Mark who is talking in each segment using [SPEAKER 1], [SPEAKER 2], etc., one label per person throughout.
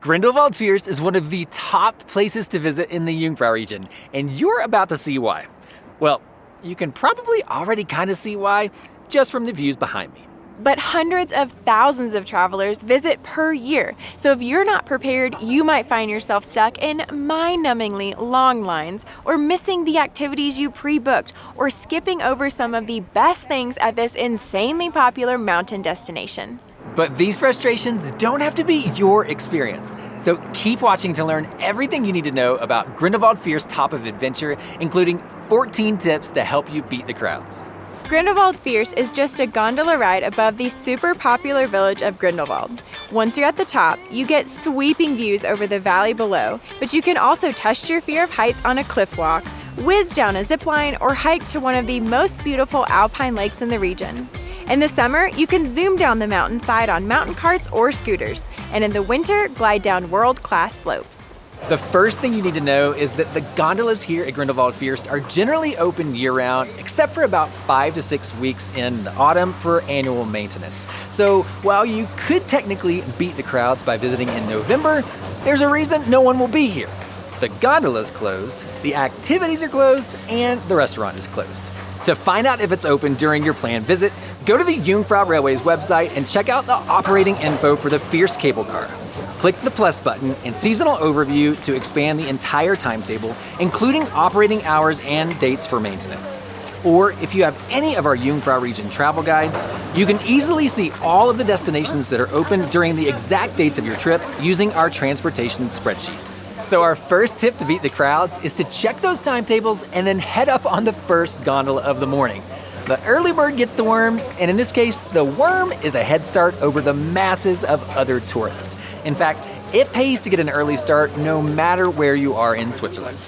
[SPEAKER 1] Grindelwald First is one of the top places to visit in the Jungfrau Region, and you're about to see why. Well, you can probably already kind of see why, just from the views behind me.
[SPEAKER 2] But hundreds of thousands of travelers visit per year, so if you're not prepared, you might find yourself stuck in mind-numbingly long lines, or missing the activities you pre-booked, or skipping over some of the best things at this insanely popular mountain destination.
[SPEAKER 1] But these frustrations don't have to be your experience. So keep watching to learn everything you need to know about Grindelwald First Top of Adventure, including 14 tips to help you beat the crowds.
[SPEAKER 2] Grindelwald First is just a gondola ride above the super popular village of Grindelwald. Once you're at the top, you get sweeping views over the valley below, but you can also test your fear of heights on a cliff walk, whiz down a zip line, or hike to one of the most beautiful alpine lakes in the region. In the summer, you can zoom down the mountainside on mountain carts or scooters, and in the winter, glide down world-class slopes.
[SPEAKER 1] The first thing you need to know is that the gondolas here at Grindelwald First are generally open year-round, except for about 5 to 6 weeks in the autumn for annual maintenance. So while you could technically beat the crowds by visiting in November, there's a reason no one will be here. The gondola's closed, the activities are closed, and the restaurant is closed. To find out if it's open during your planned visit, go to the Jungfrau Railway's website and check out the operating info for the First cable car. Click the plus button in Seasonal Overview to expand the entire timetable, including operating hours and dates for maintenance. Or if you have any of our Jungfrau Region travel guides, you can easily see all of the destinations that are open during the exact dates of your trip using our transportation spreadsheet. So our first tip to beat the crowds is to check those timetables and then head up on the first gondola of the morning. The early bird gets the worm, and in this case, the worm is a head start over the masses of other tourists. In fact, it pays to get an early start no matter where you are in Switzerland.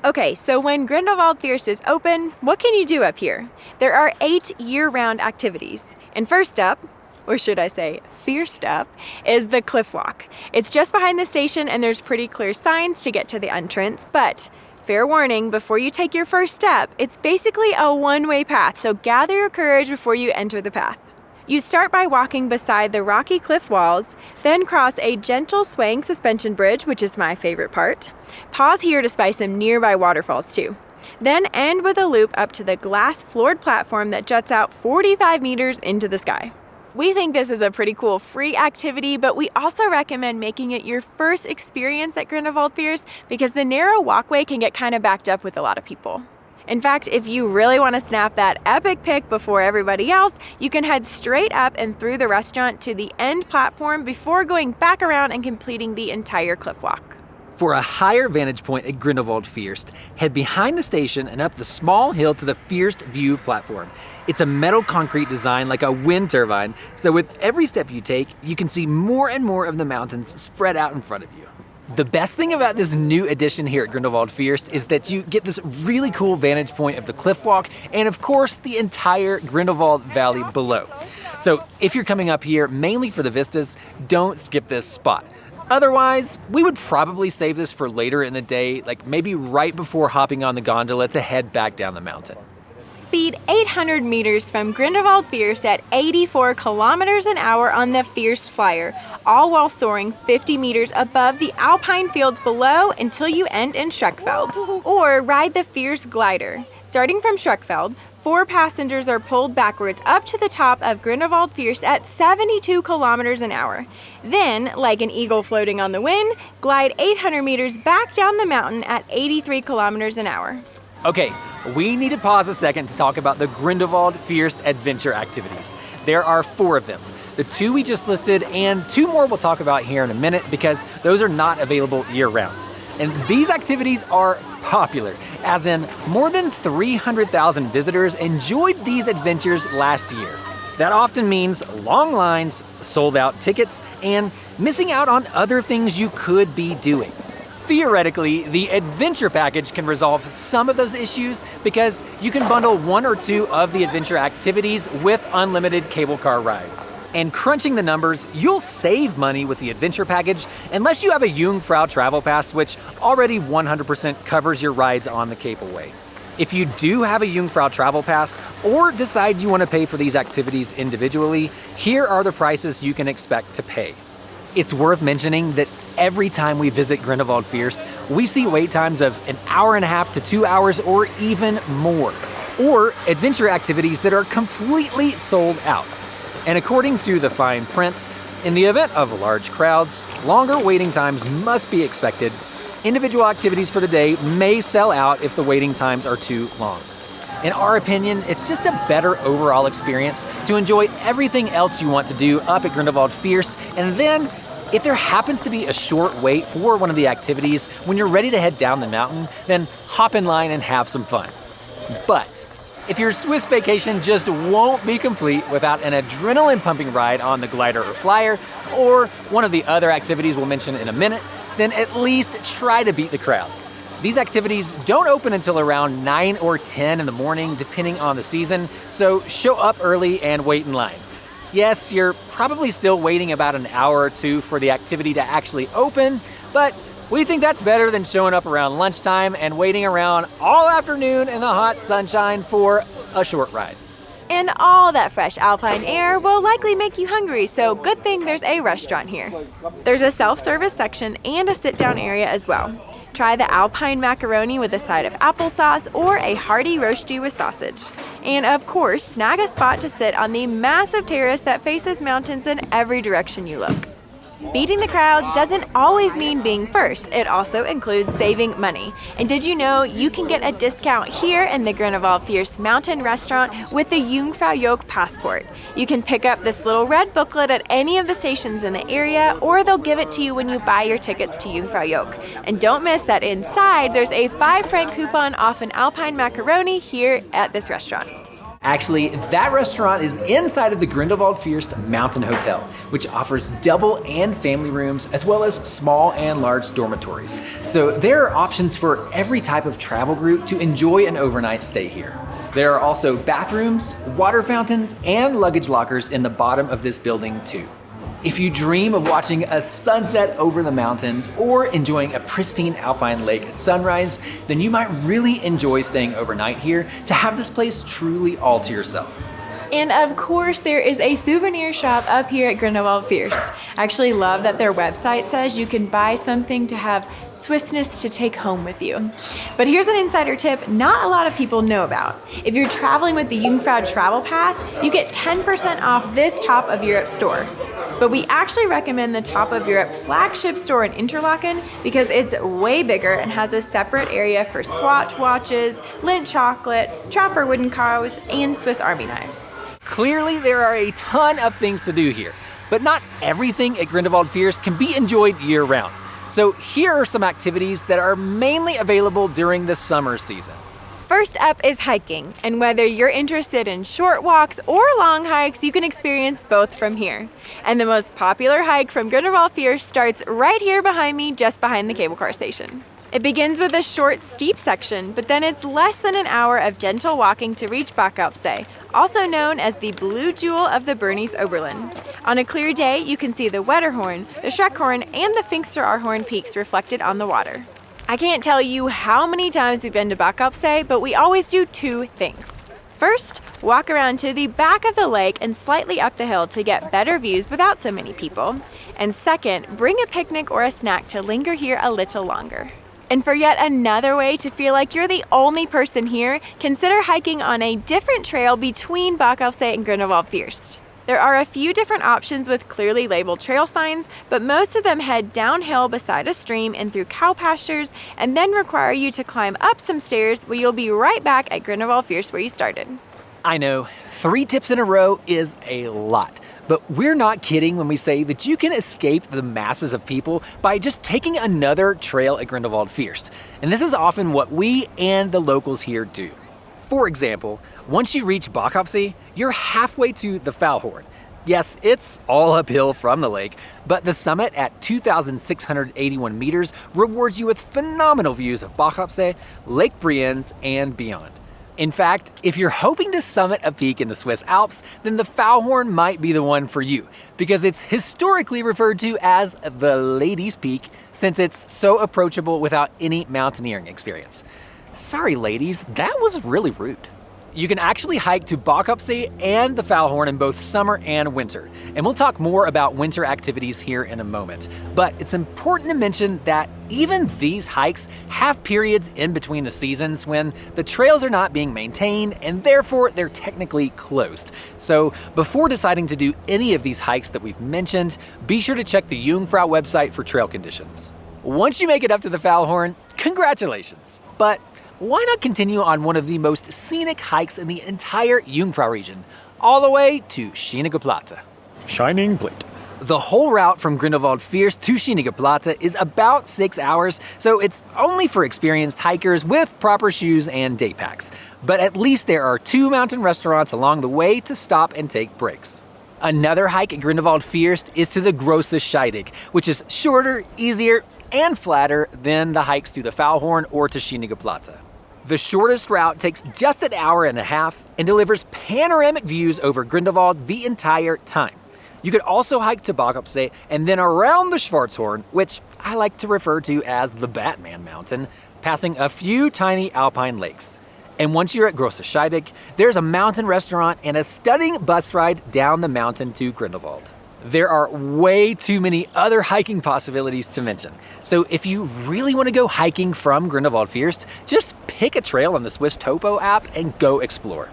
[SPEAKER 2] Okay, so when Grindelwald First is open, what can you do up here? There are 8 year-round activities. And first up, or should I say first up, is the cliff walk. It's just behind the station and there's pretty clear signs to get to the entrance, but fair warning, before you take your first step, it's basically a one-way path, so gather your courage before you enter the path. You start by walking beside the rocky cliff walls, then cross a gentle swaying suspension bridge, which is my favorite part. Pause here to spy some nearby waterfalls too. Then end with a loop up to the glass-floored platform that juts out 45 meters into the sky. We think this is a pretty cool free activity, but we also recommend making it your first experience at Grindelwald First because the narrow walkway can get kind of backed up with a lot of people. In fact, if you really want to snap that epic pic before everybody else, you can head straight up and through the restaurant to the end platform before going back around and completing the entire cliff walk.
[SPEAKER 1] For a higher vantage point at Grindelwald First, head behind the station and up the small hill to the First View platform. It's a metal concrete design like a wind turbine, so with every step you take, you can see more and more of the mountains spread out in front of you. The best thing about this new addition here at Grindelwald First is that you get this really cool vantage point of the cliff walk and of course the entire Grindelwald Valley below. So if you're coming up here mainly for the vistas, don't skip this spot. Otherwise, we would probably save this for later in the day, like maybe right before hopping on the gondola to head back down the mountain.
[SPEAKER 2] Speed 800 meters from Grindelwald First at 84 kilometers an hour on the First Flyer, all while soaring 50 meters above the alpine fields below until you end in Schreckfeld. Or ride the First Glider. Starting from Schreckfeld, 4 passengers are pulled backwards up to the top of Grindelwald First at 72 kilometers an hour. Then, like an eagle floating on the wind, glide 800 meters back down the mountain at 83 kilometers an hour.
[SPEAKER 1] Okay, we need to pause a second to talk about the Grindelwald First adventure activities. There are 4 of them. The 2 we just listed and 2 more we'll talk about here in a minute because those are not available year-round. And these activities are popular, as in more than 300,000 visitors enjoyed these adventures last year. That often means long lines, sold-out tickets, and missing out on other things you could be doing. Theoretically, the adventure package can resolve some of those issues because you can bundle 1 or 2 of the adventure activities with unlimited cable car rides. And crunching the numbers, you'll save money with the adventure package unless you have a Jungfrau Travel Pass, which already 100% covers your rides on the cableway. If you do have a Jungfrau Travel Pass or decide you want to pay for these activities individually, here are the prices you can expect to pay. It's worth mentioning that every time we visit Grindelwald First, we see wait times of an hour and a half to 2 hours or even more, or adventure activities that are completely sold out. And according to the fine print, in the event of large crowds, longer waiting times must be expected. Individual activities for the day may sell out if the waiting times are too long. In our opinion, it's just a better overall experience to enjoy everything else you want to do up at Grindelwald First, and then if there happens to be a short wait for one of the activities when you're ready to head down the mountain, then hop in line and have some fun. But if your Swiss vacation just won't be complete without an adrenaline-pumping ride on the glider or flyer, or one of the other activities we'll mention in a minute, then at least try to beat the crowds. These activities don't open until around 9 or 10 in the morning, depending on the season, so show up early and wait in line. Yes, you're probably still waiting about an hour or two for the activity to actually open, but we think that's better than showing up around lunchtime and waiting around all afternoon in the hot sunshine for a short ride.
[SPEAKER 2] And all that fresh alpine air will likely make you hungry, so good thing there's a restaurant here. There's a self-service section and a sit-down area as well. Try the alpine macaroni with a side of applesauce or a hearty roast stew with sausage. And of course, snag a spot to sit on the massive terrace that faces mountains in every direction you look. Beating the crowds doesn't always mean being first. It also includes saving money. And did you know you can get a discount here in the Grindelwald First Mountain Restaurant with the Jungfrau passport? You can pick up this little red booklet at any of the stations in the area, or they'll give it to you when you buy your tickets to Jungfrau. And don't miss that inside there's a 5 franc coupon off an alpine macaroni here at this restaurant.
[SPEAKER 1] Actually, that restaurant is inside of the Grindelwald First Mountain Hotel, which offers double and family rooms, as well as small and large dormitories. So there are options for every type of travel group to enjoy an overnight stay here. There are also bathrooms, water fountains, and luggage lockers in the bottom of this building too. If you dream of watching a sunset over the mountains or enjoying a pristine alpine lake at sunrise, then you might really enjoy staying overnight here to have this place truly all to yourself.
[SPEAKER 2] And of course, there is a souvenir shop up here at Grindelwald First. I actually love that their website says you can buy something to have Swissness to take home with you. But here's an insider tip not a lot of people know about. If you're traveling with the Jungfrau Travel Pass, you get 10% off this Top of Europe store. But we actually recommend the Top of Europe flagship store in Interlaken because it's way bigger and has a separate area for Swatch watches, Lindt chocolate, Trafer wooden cows, and Swiss Army knives.
[SPEAKER 1] Clearly, there are a ton of things to do here, but not everything at Grindelwald First can be enjoyed year-round. So here are some activities that are mainly available during the summer season.
[SPEAKER 2] First up is hiking, and whether you're interested in short walks or long hikes, you can experience both from here. And the most popular hike from Grindelwald First starts right here behind me, just behind the cable car station. It begins with a short, steep section, but then it's less than an hour of gentle walking to reach Backalpsee, also known as the Blue Jewel of the Bernese Oberland. On a clear day, you can see the Wetterhorn, the Schreckhorn, and the Finsteraarhorn peaks reflected on the water. I can't tell you how many times we've been to Backalpsee, but we always do 2 things. First, walk around to the back of the lake and slightly up the hill to get better views without so many people. And second, bring a picnic or a snack to linger here a little longer. And for yet another way to feel like you're the only person here, consider hiking on a different trail between Backalpsee and Grindelwald First. There are a few different options with clearly labeled trail signs, but most of them head downhill beside a stream and through cow pastures, and then require you to climb up some stairs where you'll be right back at Grindelwald First where you started.
[SPEAKER 1] I know, 3 tips in a row is a lot, but we're not kidding when we say that you can escape the masses of people by just taking another trail at Grindelwald First. And this is often what we and the locals here do. For example, once you reach Backalpsee, you're halfway to the Fallhorn. Yes, it's all uphill from the lake, but the summit at 2,681 meters rewards you with phenomenal views of Backalpsee, Lake Brienz, and beyond. In fact, if you're hoping to summit a peak in the Swiss Alps, then the Fallhorn might be the one for you, because it's historically referred to as the Ladies' Peak, since it's so approachable without any mountaineering experience. Sorry ladies, that was really rude. You can actually hike to Bakopsee and the Foulhorn in both summer and winter. And we'll talk more about winter activities here in a moment. But it's important to mention that even these hikes have periods in between the seasons when the trails are not being maintained and therefore they're technically closed. So before deciding to do any of these hikes that we've mentioned, be sure to check the Jungfrau website for trail conditions. Once you make it up to the Foulhorn, congratulations! But why not continue on one of the most scenic hikes in the entire Jungfrau region, all the way to Schöne Platte?
[SPEAKER 3] Shining plate.
[SPEAKER 1] The whole route from Grindelwald First to Schöne Platte is about 6 hours, so it's only for experienced hikers with proper shoes and day packs. But at least there are 2 mountain restaurants along the way to stop and take breaks. Another hike at Grindelwald First is to the Grosse Scheidegg, which is shorter, easier, and flatter than the hikes to the Foulhorn or to Schöne Platte. The shortest route takes just an hour and a half and delivers panoramic views over Grindelwald the entire time. You could also hike to Bakopsee and then around the Schwarzhorn, which I like to refer to as the Batman Mountain, passing a few tiny alpine lakes. And once you're at Grosse Scheidegg, there's a mountain restaurant and a stunning bus ride down the mountain to Grindelwald. There are way too many other hiking possibilities to mention. So if you really want to go hiking from Grindelwald First, just pick a trail on the Swiss Topo app and go explore.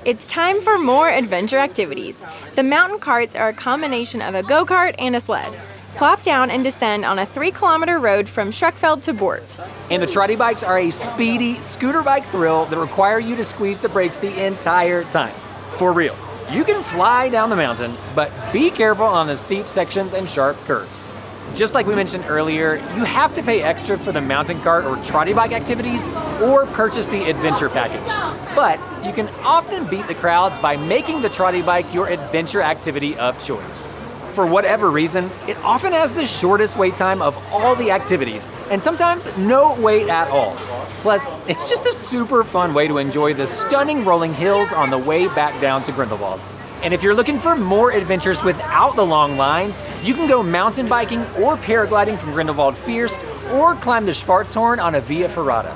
[SPEAKER 2] It's time for more adventure activities. The mountain carts are a combination of a go-kart and a sled. Plop down and descend on a 3-kilometer road from Schreckfeld to Bort.
[SPEAKER 1] And the trotty bikes are a speedy scooter bike thrill that require you to squeeze the brakes the entire time. For real. You can fly down the mountain, but be careful on the steep sections and sharp curves. Just like we mentioned earlier, you have to pay extra for the mountain cart or trotty bike activities or purchase the adventure package. But you can often beat the crowds by making the trotty bike your adventure activity of choice. For whatever reason, it often has the shortest wait time of all the activities, and sometimes no wait at all. Plus, it's just a super fun way to enjoy the stunning rolling hills on the way back down to Grindelwald. And if you're looking for more adventures without the long lines, you can go mountain biking or paragliding from Grindelwald First or climb the Schwarzhorn on a Via Ferrata.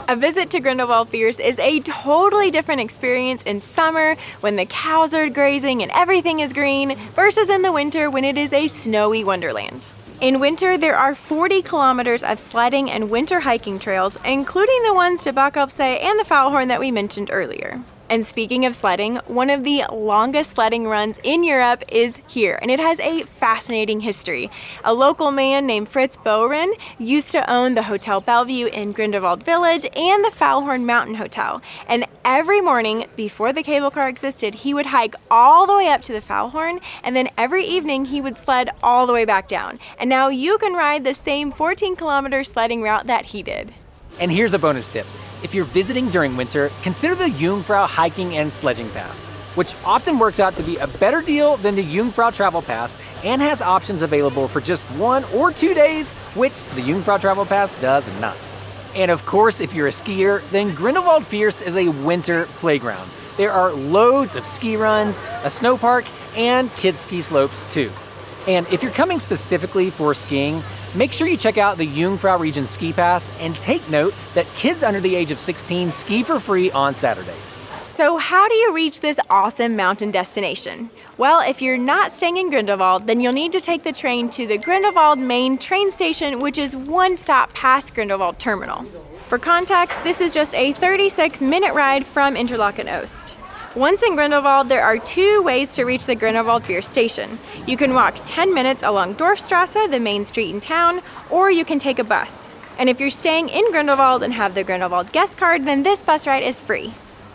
[SPEAKER 2] A visit to Grindelwald First is a totally different experience in summer when the cows are grazing and everything is green versus in the winter when it is a snowy wonderland. In winter, there are 40 kilometers of sledding and winter hiking trails, including the ones to Bakopsee and the Foulhorn that we mentioned earlier. And speaking of sledding, one of the longest sledding runs in Europe is here, and it has a fascinating history. A local man named Fritz Bohren used to own the Hotel Bellevue in Grindelwald Village and the Foulhorn Mountain Hotel. And every morning, before the cable car existed, he would hike all the way up to the Foulhorn, and then every evening he would sled all the way back down. And now you can ride the same 14-kilometer sledding route that he did.
[SPEAKER 1] And here's a bonus tip. If you're visiting during winter, consider the Jungfrau Hiking and Sledging Pass, which often works out to be a better deal than the Jungfrau Travel Pass and has options available for just 1 or 2 days, which the Jungfrau Travel Pass does not. And of course, if you're a skier, then Grindelwald First is a winter playground. There are loads of ski runs, a snow park, and kids ski slopes too. And if you're coming specifically for skiing, make sure you check out the Jungfrau Region Ski Pass and take note that kids under the age of 16 ski for free on Saturdays.
[SPEAKER 2] So how do you reach this awesome mountain destination? Well, if you're not staying in Grindelwald, then you'll need to take the train to the Grindelwald main train station, which is 1 stop past Grindelwald Terminal. For context, this is just a 36-minute ride from Interlaken and Lauterbrunnen. Once in Grindelwald, there are 2 ways to reach the Grindelwald First station. You can walk 10 minutes along Dorfstrasse, the main street in town, or you can take a bus. And if you're staying in Grindelwald and have the Grindelwald guest card, then this bus ride is free.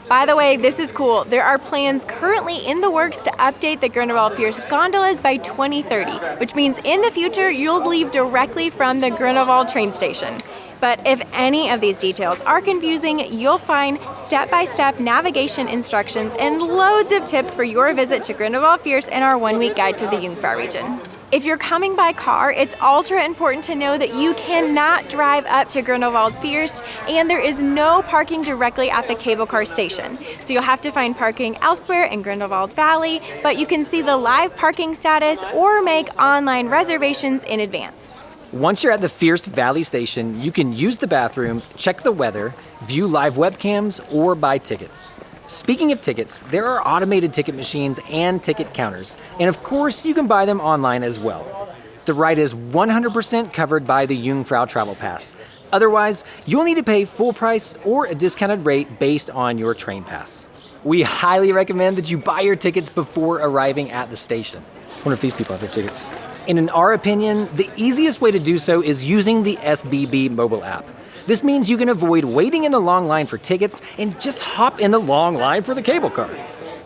[SPEAKER 2] By the way, this is cool. There are plans currently in the works to update the Grindelwald First gondolas by 2030, which means in the future, you'll leave directly from the Grindelwald train station. But if any of these details are confusing, you'll find step-by-step navigation instructions and loads of tips for your visit to Grindelwald First in our 1-week guide to the Jungfrau region. If you're coming by car, it's ultra important to know that you cannot drive up to Grindelwald First, and there is no parking directly at the cable car station. So you'll have to find parking elsewhere in Grindelwald Valley, but you can see the live parking status or make online reservations in advance.
[SPEAKER 1] Once you're at the First Valley station, you can use the bathroom, check the weather, view live webcams, or buy tickets. Speaking of tickets, there are automated ticket machines and ticket counters, and of course you can buy them online as well. The ride is 100% covered by the Jungfrau Travel Pass. Otherwise, you'll need to pay full price or a discounted rate based on your train pass. We highly recommend that you buy your tickets before arriving at the station. I wonder if these people have their tickets. And in our opinion, the easiest way to do so is using the SBB mobile app. This means you can avoid waiting in the long line for tickets and just hop in the long line for the cable car.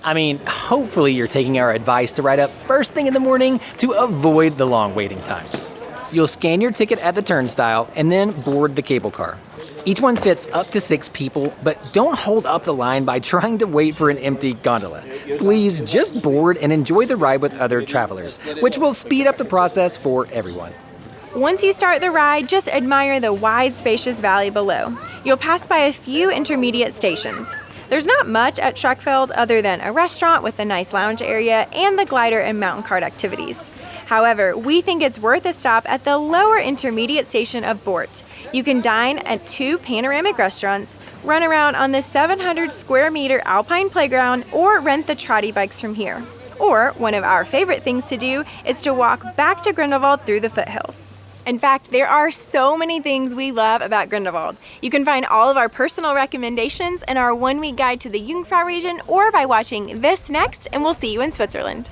[SPEAKER 1] I mean, hopefully you're taking our advice to ride up first thing in the morning to avoid the long waiting times. You'll scan your ticket at the turnstile and then board the cable car. Each one fits up to 6 people, but don't hold up the line by trying to wait for an empty gondola. Please just board and enjoy the ride with other travelers, which will speed up the process for everyone.
[SPEAKER 2] Once you start the ride, just admire the wide, spacious valley below. You'll pass by a few intermediate stations. There's not much at Schreckfeld other than a restaurant with a nice lounge area and the glider and mountain cart activities. However, we think it's worth a stop at the lower intermediate station of Bort. You can dine at 2 panoramic restaurants, run around on the 700 square meter alpine playground, or rent the trotty bikes from here. Or, one of our favorite things to do is to walk back to Grindelwald through the foothills. In fact, there are so many things we love about Grindelwald. You can find all of our personal recommendations in our 1-week guide to the Jungfrau region or by watching this next, and we'll see you in Switzerland.